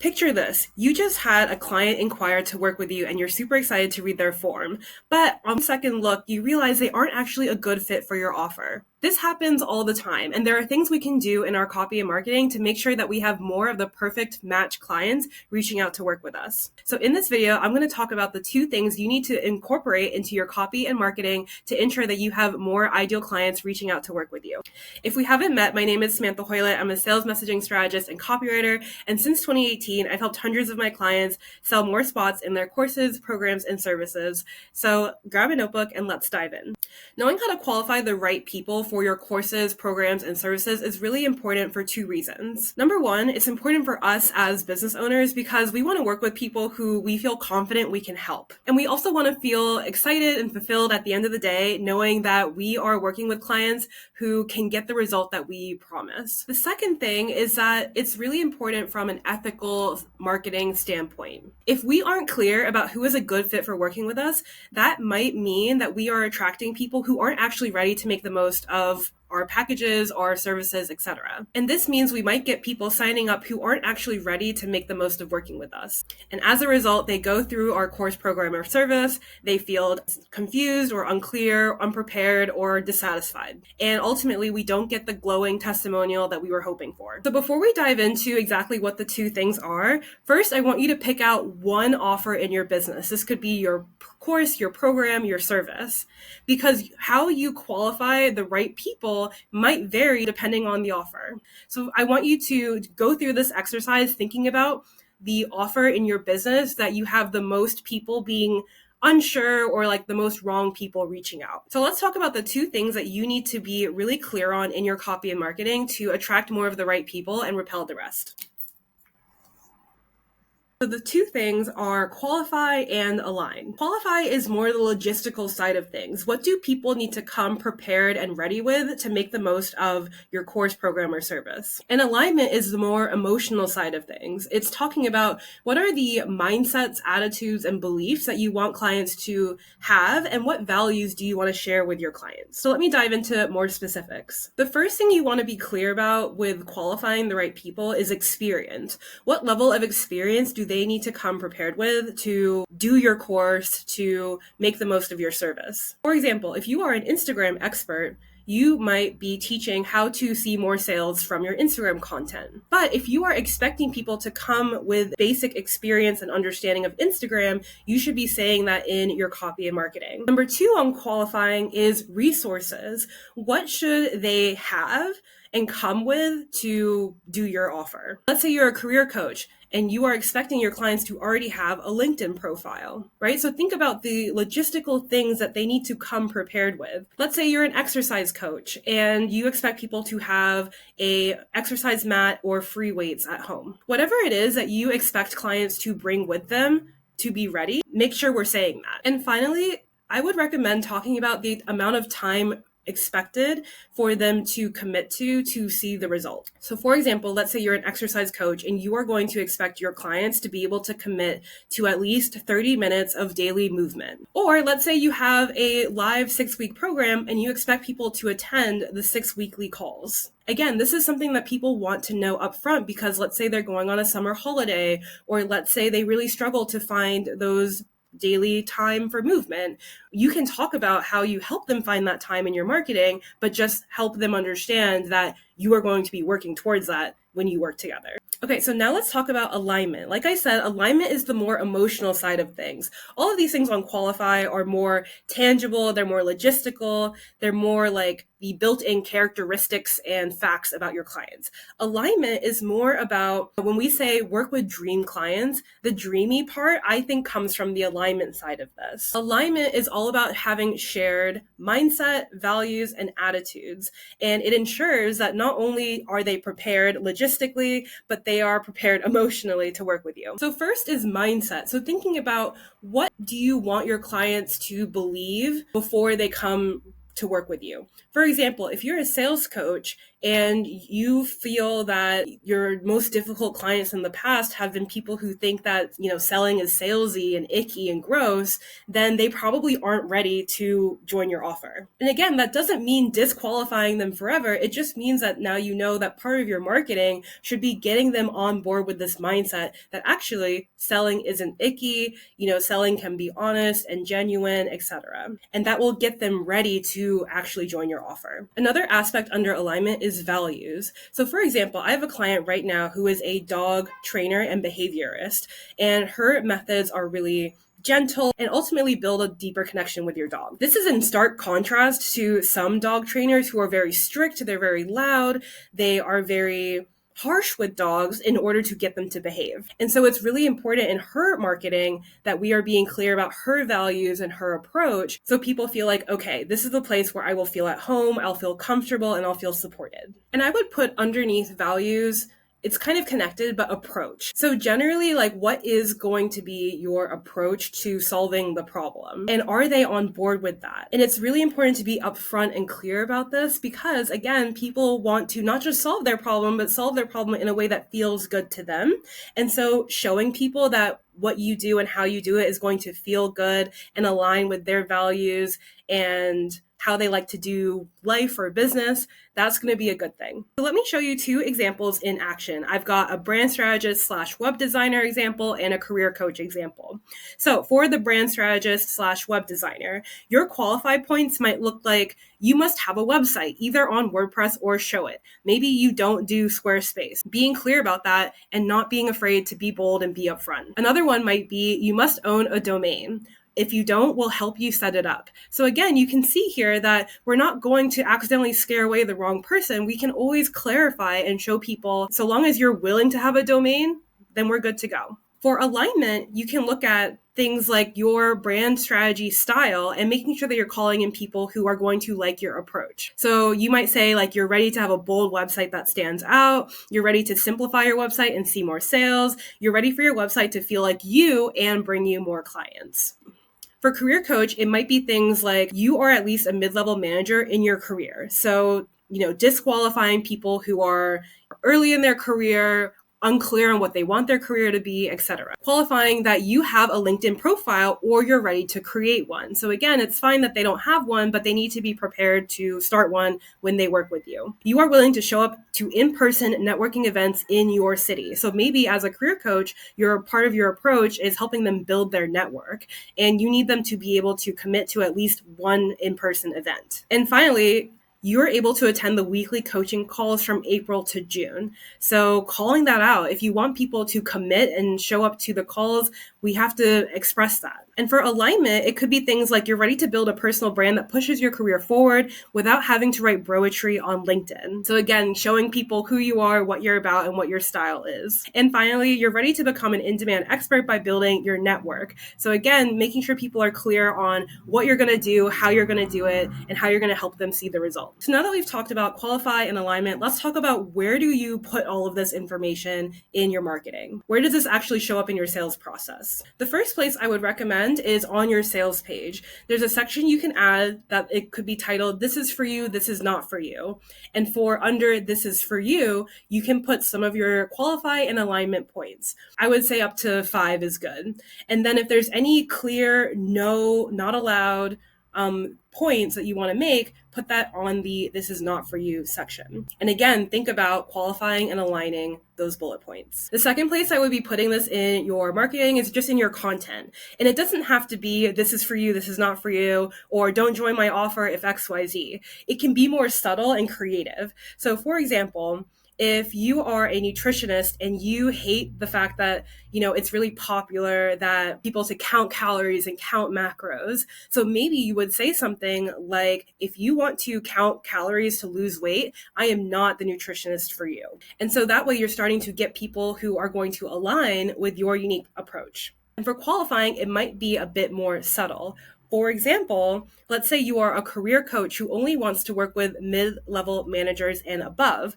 Picture this. You just had a client inquire to work with you and you're super excited to read their form. But on second look, you realize they aren't actually a good fit for your offer. This happens all the time, and there are things we can do in our copy and marketing to make sure that we have more of the perfect match clients reaching out to work with us. So in this video, I'm going to talk about the 2 things you need to incorporate into your copy and marketing to ensure that you have more ideal clients reaching out to work with you. If we haven't met, my name is Samantha Hoilett. I'm a sales messaging strategist and copywriter, and since 2018, I've helped hundreds of my clients sell more spots in their courses, programs, and services. So grab a notebook and let's dive in. Knowing how to qualify the right people for your courses, programs, and services is really important for 2 reasons. Number 1, it's important for us as business owners because we want to work with people who we feel confident we can help. And we also want to feel excited and fulfilled at the end of the day, knowing that we are working with clients who can get the result that we promise. The second thing is that it's really important from an ethical marketing standpoint. If we aren't clear about who is a good fit for working with us, that might mean that we are attracting people who aren't actually ready to make the most of our packages, our services, etc. And this means we might get people signing up who aren't actually ready to make the most of working with us. And as a result, they go through our course, program, or service, they feel confused or unclear, unprepared, or dissatisfied. And ultimately, we don't get the glowing testimonial that we were hoping for. So before we dive into exactly what the 2 things are, first, I want you to pick out one offer in your business. This could be your course, your program, your service, because how you qualify the right people might vary depending on the offer. So I want you to go through this exercise thinking about the offer in your business that you have the most people being unsure or like the most wrong people reaching out. So let's talk about the 2 things that you need to be really clear on in your copy and marketing to attract more of the right people and repel the rest. So the 2 things are qualify and align. Qualify is more the logistical side of things. What do people need to come prepared and ready with to make the most of your course, program, or service? And alignment is the more emotional side of things. It's talking about what are the mindsets, attitudes, and beliefs that you want clients to have, and what values do you want to share with your clients? So let me dive into more specifics. The first thing you want to be clear about with qualifying the right people is experience. What level of experience do they need to come prepared with to do your course, to make the most of your service? For example, if you are an Instagram expert, you might be teaching how to see more sales from your Instagram content. But if you are expecting people to come with basic experience and understanding of Instagram, you should be saying that in your copy and marketing. Number 2 on qualifying is resources. What should they have and come with to do your offer? Let's say you're a career coach and you are expecting your clients to already have a LinkedIn profile, right? So think about the logistical things that they need to come prepared with. Let's say you're an exercise coach and you expect people to have a exercise mat or free weights at home. Whatever it is that you expect clients to bring with them to be ready, make sure we're saying that. And finally, I would recommend talking about the amount of time expected for them to commit to see the result. So for example, let's say you're an exercise coach and you are going to expect your clients to be able to commit to at least 30 minutes of daily movement. Or let's say you have a live 6-week program and you expect people to attend the 6 weekly calls. Again, this is something that people want to know up front because let's say they're going on a summer holiday, or let's say they really struggle to find those daily time for movement. You can talk about how you help them find that time in your marketing, but just help them understand that you are going to be working towards that when you work together. Okay, so now let's talk about alignment. Like I said, alignment is the more emotional side of things. All of these things on qualify are more tangible, they're more logistical, they're more like the built-in characteristics and facts about your clients. Alignment is more about when we say work with dream clients, the dreamy part I think comes from the alignment side of this. Alignment is all about having shared mindset, values, and attitudes. And it ensures that not only are they prepared logistically, but they are prepared emotionally to work with you. So first is mindset. So thinking about what do you want your clients to believe before they come to work with you. For example, if you're a sales coach and you feel that your most difficult clients in the past have been people who think that, selling is salesy and icky and gross, then they probably aren't ready to join your offer. And again, that doesn't mean disqualifying them forever. It just means that now you know that part of your marketing should be getting them on board with this mindset that actually selling isn't icky, selling can be honest and genuine, etc. And that will get them ready to actually join your offer. Another aspect under alignment is values. So for example, I have a client right now who is a dog trainer and behaviorist, and her methods are really gentle and ultimately build a deeper connection with your dog. This is in stark contrast to some dog trainers who are very strict, they're very loud, they are very harsh with dogs in order to get them to behave. And so it's really important in her marketing that we are being clear about her values and her approach, so people feel like, okay, this is the place where I will feel at home, I'll feel comfortable, and I'll feel supported. And I would put underneath values, it's kind of connected, but approach. So generally, what is going to be your approach to solving the problem? And are they on board with that? And it's really important to be upfront and clear about this because, again, people want to not just solve their problem, but solve their problem in a way that feels good to them. And so showing people that what you do and how you do it is going to feel good and align with their values and how they like to do life or business, that's going to be a good thing. So let me show you 2 examples in action. I've got a brand strategist / web designer example and a career coach example. So for the brand strategist / web designer, your qualify points might look like you must have a website, either on WordPress or Show It. Maybe you don't do Squarespace. Being clear about that and not being afraid to be bold and be upfront. Another one might be you must own a domain. If you don't, we'll help you set it up. So again, you can see here that we're not going to accidentally scare away the wrong person. We can always clarify and show people, so long as you're willing to have a domain, then we're good to go. For alignment, you can look at things like your brand strategy style and making sure that you're calling in people who are going to like your approach. So you might say you're ready to have a bold website that stands out. You're ready to simplify your website and see more sales. You're ready for your website to feel like you and bring you more clients. For career coach, it might be things like you are at least a mid-level manager in your career. So, disqualifying people who are early in their career, unclear on what they want their career to be, etc. Qualifying that you have a LinkedIn profile or you're ready to create one. So again, it's fine that they don't have one, but they need to be prepared to start one when they work with you. You are willing to show up to in-person networking events in your city. So maybe as a career coach, part of your approach is helping them build their network, and you need them to be able to commit to at least one in-person event. And finally, you're able to attend the weekly coaching calls from April to June. So calling that out, if you want people to commit and show up to the calls, we have to express that. And for alignment, it could be things like you're ready to build a personal brand that pushes your career forward without having to write broetry on LinkedIn. So again, showing people who you are, what you're about, and what your style is. And finally, you're ready to become an in-demand expert by building your network. So again, making sure people are clear on what you're going to do, how you're going to do it, and how you're going to help them see the results. So now that we've talked about qualify and alignment, let's talk about where do you put all of this information in your marketing? Where does this actually show up in your sales process? The first place I would recommend is on your sales page. There's a section you can add that it could be titled, "This is for you, this is not for you." And for under "This is for you," you can put some of your qualify and alignment points. I would say up to 5 is good. And then if there's any clear, no, not allowed, points that you want to make, put that on the "This is not for you" section. And again, think about qualifying and aligning those bullet points. The second place I would be putting this in your marketing is just in your content. And it doesn't have to be "This is for you, this is not for you," or "Don't join my offer if XYZ. It can be more subtle and creative. So for example, if you are a nutritionist and you hate the fact that, it's really popular that people to count calories and count macros. So maybe you would say something like, "If you want to count calories to lose weight, I am not the nutritionist for you." And so that way you're starting to get people who are going to align with your unique approach. And for qualifying, it might be a bit more subtle. For example, let's say you are a career coach who only wants to work with mid-level managers and above,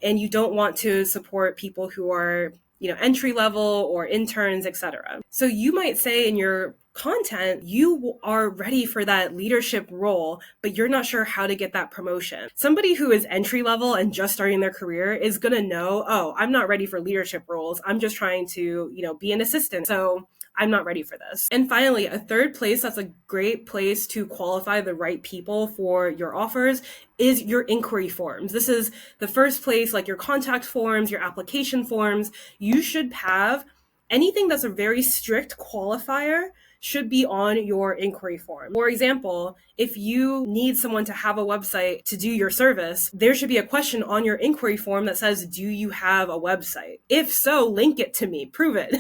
and you don't want to support people who are entry level or interns, etc. So you might say in your content, you are ready for that leadership role, but you're not sure how to get that promotion. Somebody who is entry level and just starting their career is going to know, oh, I'm not ready for leadership roles. I'm just trying to, be an assistant. So I'm not ready for this. And finally, a third place that's a great place to qualify the right people for your offers is your inquiry forms. This is the first place, like your contact forms, your application forms. You should have anything that's a very strict qualifier should be on your inquiry form. For example, if you need someone to have a website to do your service, there should be a question on your inquiry form that says, do you have a website? If so, link it to me, prove it.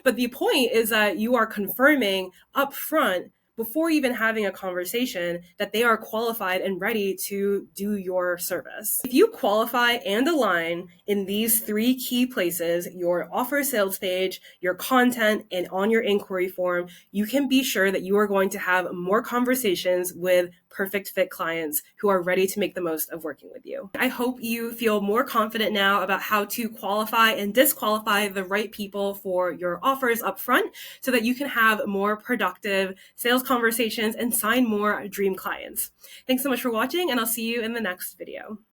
But the point is that you are confirming upfront before even having a conversation that they are qualified and ready to do your service. If you qualify and align in these three key places, your offer sales page, your content, and on your inquiry form, you can be sure that you are going to have more conversations with perfect fit clients who are ready to make the most of working with you. I hope you feel more confident now about how to qualify and disqualify the right people for your offers up front so that you can have more productive sales conversations and sign more dream clients. Thanks so much for watching, and I'll see you in the next video.